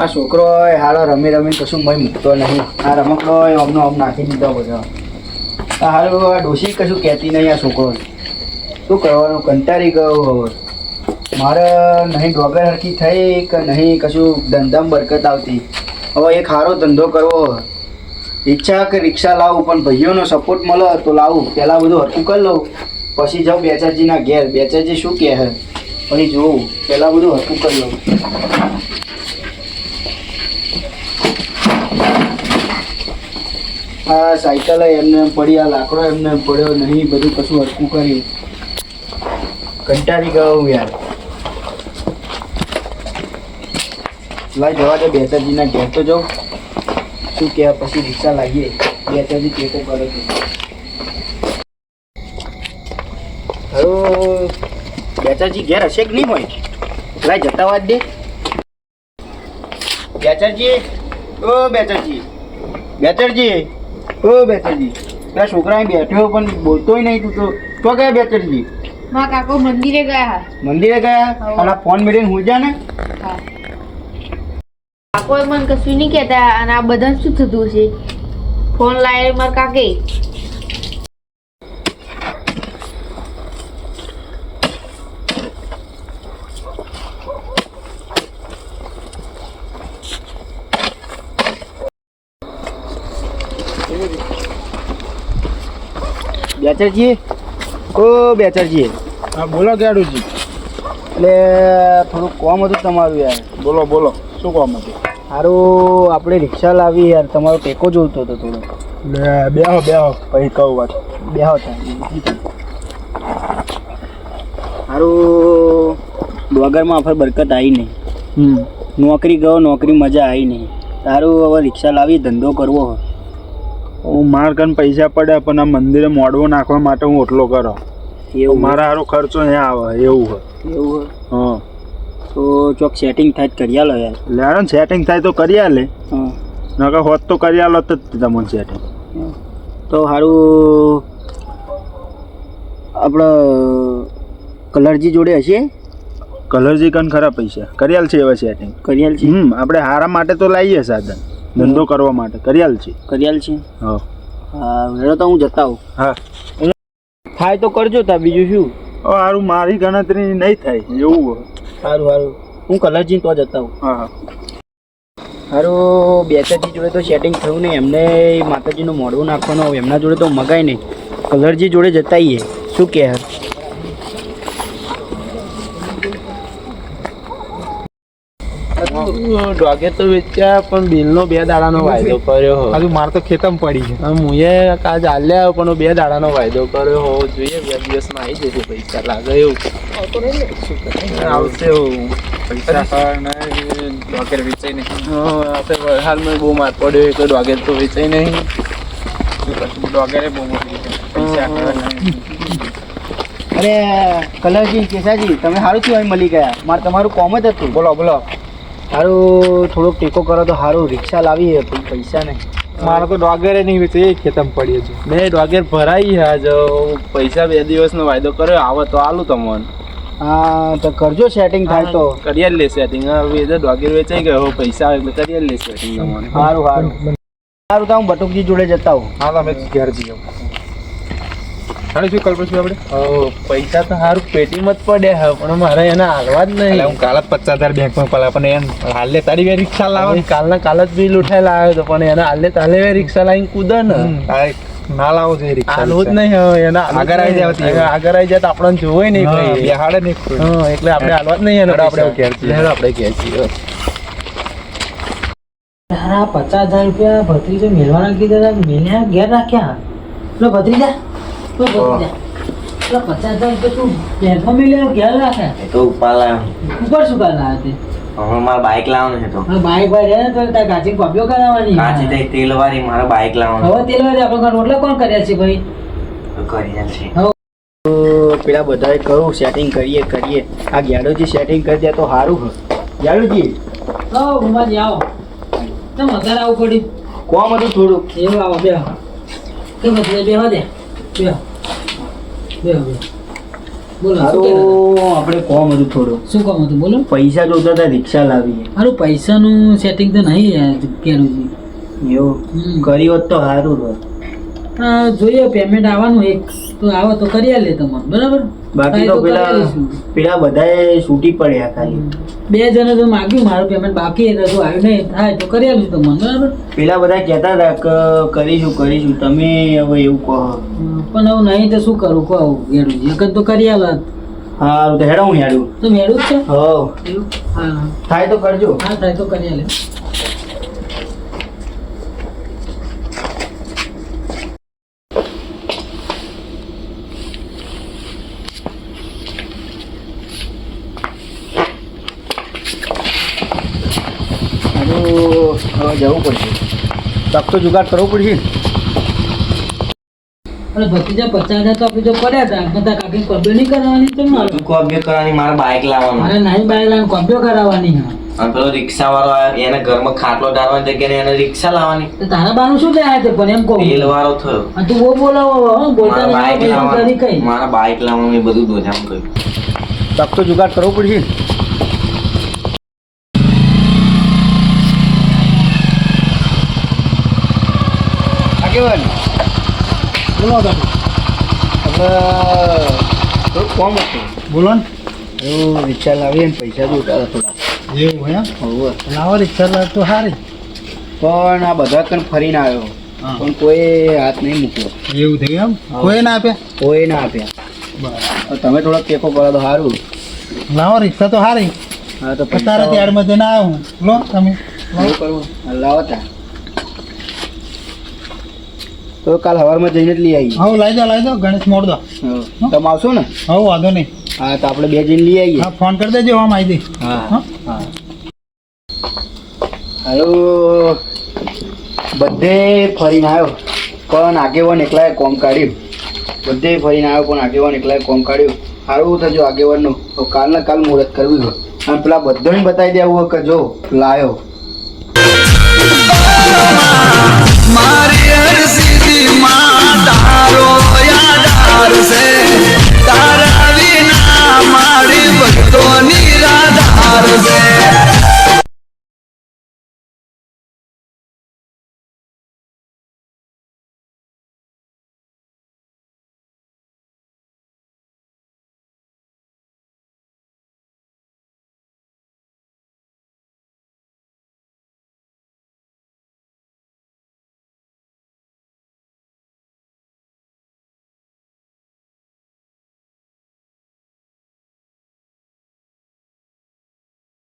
આ છોકરો હાલો રમી રમીને કશું મય મૂકતો નહીં. આ રમકડો અમનો આમ નાખી દીધો બધો. આ હારું આ ડોશી કશું કહેતી નહીં. આ છોકરો શું કરવાનું, કંટાળી ગયો હવે. મારે નહીં ડોગર હરખી થઈ કે નહીં કશું ધંધામાં બરકત આવતી. હવે એક સારો ધંધો કરવો. ઈચ્છા કે રિક્ષા લાવું, પણ ભાઈઓનો સપોર્ટ મળે તો લાવું. પહેલાં બધું હરખું કરી લઉં, પછી જાઉં બેચાજીના ઘેર. બેચાજી શું કહે છે પછી જોઉં. પહેલાં બધું હરખું કરી લઉં. આ સાયકલ એમને એમ પડી, આ લાકડો એમને એમ પડ્યો નહીં. બધું કશું હરખું કર્યું. કંટાળી ગયો હું યાર. લાઈ જવા દે, બેચાજીના ઘેર તો જાઉં. શું કહે પછી રિક્ષા લાગીએ. બેચાજી ટેકો કરે છે. હવે બેચાજી ઘેર હશે કે નહીં હોય? લાઈ જતા વાત દે. બેચાજી, ઓ બેચાજી, બેચરજી, ઓ બેચરજી. ત્યાં છોકરા બેઠ્યો પણ બોલતોય નહીં. તું તો ગયા બેચરજી? મારા કાકો મંદિરે ગયા. મંદિરે ગયા? અને ફોન મેળવીને હું જા ને. કાકો મને કશું નહીં કહેતા. અને આ બધા શું થતું હશે? ફોન લાવે મારા કાકે. બેચરજી, ઓ બેચરજી. હા બોલો ગાડુજી. એટલે થોડું કામ હતું તમારું યાર. બોલો બોલો, શું કામ હતું? સારું આપણે રિક્ષા લાવી યાર. તમારો ટેકો જોઈતો હતો થોડો. લે બેહો બેહો, પછી કહું વાત. બેહો સારું. ડોગરમાં આપણે બરકત આવી નહીં. નોકરી ગયો, નોકરી મજા આવી નહીં. સારું હવે રિક્ષા લાવી ધંધો કરવો. હું માર કન પૈસા પડે પણ આ મંદિરે મોડવો નાખવા માટે હું ઓટલો કરો. એવું મારા સારો ખર્ચો અહીંયા આવે એવું હોય. એવું હા તો ચોક સેટિંગ થાય તો કરી આલો યાર. લેડો ને સેટિંગ થાય તો કરી આલે. હા નકર હોત તો કરી આલો તો તમને સેટિંગ. તો સારું આપણે કલરજી જોડે હશે? કલરજી કન ખરા પૈસા કરી આલ છે એવા સેટિંગ. કરી આલ છે? આપણે હારા માટે તો લાવીએ સાધન, ધંધો કરવા માટે કરી આલ છે. કરી આલ છે? હા હા હેડો તો હું જતા આવું. હા થાય તો કરજો તા, બીજું શું. સારું મારી ગણતરી નહીં થાય એવું હોય. સારું સારું હું કલરજી તો જતા આવું. હા હા સારું બેચાજી જોડે તો સેટિંગ થયું નહીં. એમને માતાજીનું મોઢું નાખવાનું હોય. એમના જોડે તો મગાય નહીં. કલરજી જોડે જતા આવીએ. શું કહે? ડોગે તો વેચ્યા પણ બિલનો 2 દાડાનો વાયદો કર્યો. હજુ મારે તો ખેતમ પડી છે. મુએ કાજ આલ્યા પણ 2 દાડાનો વાયદો કર્યો હોવો જોઈએ. 2 દિવસમાં આવી જશે પૈસા લાગે એવું. આવશે પૈસા. ડોગર વેચાઈ નહીં. આપણે હાલમાં બહુ માર પડ્યો એટલે ડોગર તો વેચાઈ નહીં. ડોગરે બહુ પૈસા. અરે કલરજી, કેસાજી, તમે સારું થયું અહીં મળી ગયા. મારે તમારું કોમ જ હતું. બોલો બોલો. સારું થોડોક ટેકો કરો તો સારું. રિક્ષા લાવીએ પણ પૈસા નહીં. મારે તો ડોગરે નહીં વેચે, એ ખેતમ પડી છે. મેં ડોગર ભરાઈ આજ પૈસા 2 દિવસનો વાયદો કર્યો. આવે તો આલું તમને. હા તો કરજો સેટિંગ થાય તો. કરી લે સેટિંગ. હવે ડોગર વેચાઈ ગયો, પૈસા આવે એટલે કરી લે સેટિંગ તમને. સારું સારું સારું તો હું બટુકજી જોડે જતા આવું. હા તમે ઘેર જઈએ. હાલે શું કલ્પેશ આપણે? પૈસા તો સારું પેટીમાં જ પડ્યા હે પણ મારે એને હાલવા જ નહીં. હું કાલ જ 50,000 બેંકમાં પડ્યા પણ એને હાલે તારી વે રિક્ષા લાવે. કાલના કાલ જ બિલ ઉઠાઈ લાવ્યો હતો પણ એને હાલે તાલે વે રિક્ષા લાવીને કૂદે ને. ના લાવો જોઈએ રિક્ષા. હાલવું જ નહીં હવે. એના આગળ આવી જવાતી. આગળ આવી જાય તો આપણને જોવાય નહીં ભાઈ. બેહાડે નહીં. હા એટલે આપણે હાલવા જ નહીં એને. આપણે ઘેર જઈએ. આપણે ઘેર જઈએ. હા 50,000 રૂપિયા ભત્રીજો મેળવાના કીધા હતા. મેલ્યા ઘેર રાખ્યા. લો ભત્રીજા, લો ભત્રીજા, લો 50,000 રૂપિયા તું બેંકમાં મેલ્યા ઘેર રાખ્યા. એ તો ઉપર લાવ્યો. ઉપર શું કરવા લાવ્યા તે? હવે મારે બાઇક લાવવાનું છે. તો બાઈક ભાઈ રહે ને તો તાર કાચી કોપીઓ કરાવવાની. કાચી તો તેલ વાળી મારે બાઇક લાવવાનું. હવે તેલ વાળી આપણે રોટલા કોણ કર્યા છે ભાઈ? કરી છે. પેલા બધાએ કહું સેટિંગ કરીએ. આ ગેડોજી સેટિંગ કરી દે તો સારું હોય. ગેડોજી આવો ઉમાજી આવો. તમે વધારે આવું પડ્યું. કોમ હતું થોડુંક. એવું આવો બેહો. કે ભત્રીજા બેહો દે. બેહો બેહો બેહો. બોલો શું સારું કહેતા આપણે કોમ હતું થોડું હતા? શું કામ હતું બોલો? પૈસા જોતા હતા રિક્ષા લાવીએ હારું પૈસાનું સેટિંગ તો નહીં યાર કેરુજી. એવું કરી હોત તો સારું હોત. જોઈએ પેમેન્ટ આવવાનું એક તો આવે તો કરી લે તમારે બરાબર. બાકી તો થાય કરી પેલા લઈશું. પેલા બધાએ છૂટી પડ્યા ખાલી. 2 જણે તો માગ્યું મારું પેમેન્ટ બાકી હતું હજુ આવ્યું નહીં થાય તો કરી આલું તમને બરાબર. પેલા બધા કહેતા હતા કે કરીશું તમે હવે એવું કહો. પણ હવે નહીં તો શું કરું કહો ગેરુજી એક જ તો કરી આલા સારું તો હેડો હું હેડું. તો મેળવું જ છે હો એવું હા થાય તો કરજો. હા થાય તો કરી આલે. હવે જવું પડશે. તક તો જુગાડ કરવો પડશે. અરે ભત્રીજા 50,000 તો આપણે જો પડ્યા હતા બધા કાકી કોમ્પ્યો નહીં કરવાની છે મારે. તું કોબી કરવાની મારે બાઇક લાવવાનું મારે નહીં બાય લાવીને કોમ્પ્યો કરાવવાની હા. અને પેલો રિક્ષા વાળો આવ્યો એને ઘરમાં ખાટલો ડાળવાની જગ્યાએ એને રિક્ષા લાવવાની તો તારા બાનું શું લે છે પણ એમ કહું તેલ વાળો થયો અને તું બહુ બોલાવો હો બોલતા મારા નહીં બાઇક આવે, કરી કઈ લાવવાનું મારા બાઇક લાવવાનું એ બધું દોધામ કર્યું તક તો જુગાડ કરવો પડશે. આગેવાન બોલો આપણે થોડું કોમ હતું. બોલો ને. એવું રિક્ષા લાવીએ ને પૈસા જોતા હતા થોડા. એવું હે હોવે. લાવો રિક્ષા લાવ તો સારી. પણ આ બધા કણ ફરીને આવ્યો હા. પણ કોઈ હાથ નહીં મૂક્યો. એવું થયું એમ હા. કોઈ ના આપ્યા. કોઈ ના આપ્યા. હવે તમે થોડોક ટેકો કરો તો સારું. લાવો રિક્ષા તો સારી. હા તો તારા ત્યારમાં જઈને આવું લો તમે. શું કરવું? હા, લાવો તા તો કાલ સવારમાં જઈને જ લઈ આવીએ. હા લાવી દો ગણેશ મોડ દો. હા. તમે આવશો ને? હા વાંધો નહીં. હા તો આપણે 2 જઈને લઈ આવીએ. હા ફોન કરી દેજો આમ આવી દઈ. હા હા. હા હાલો બધે ફરીને આવ્યો પણ આગેવાન એકલાએ કોમ કાઢ્યું. બધે ફરીને આવ્યો પણ આગેવાન એકલાએ કોમ કાઢ્યું. સારું થજો આગેવાનનું તો કાલના કાલ મુહૂર્ત કરવી હોય અને પેલા બધાને બતાવી દેવું હોય કે જો લાયો. મારી અરજી માં તારો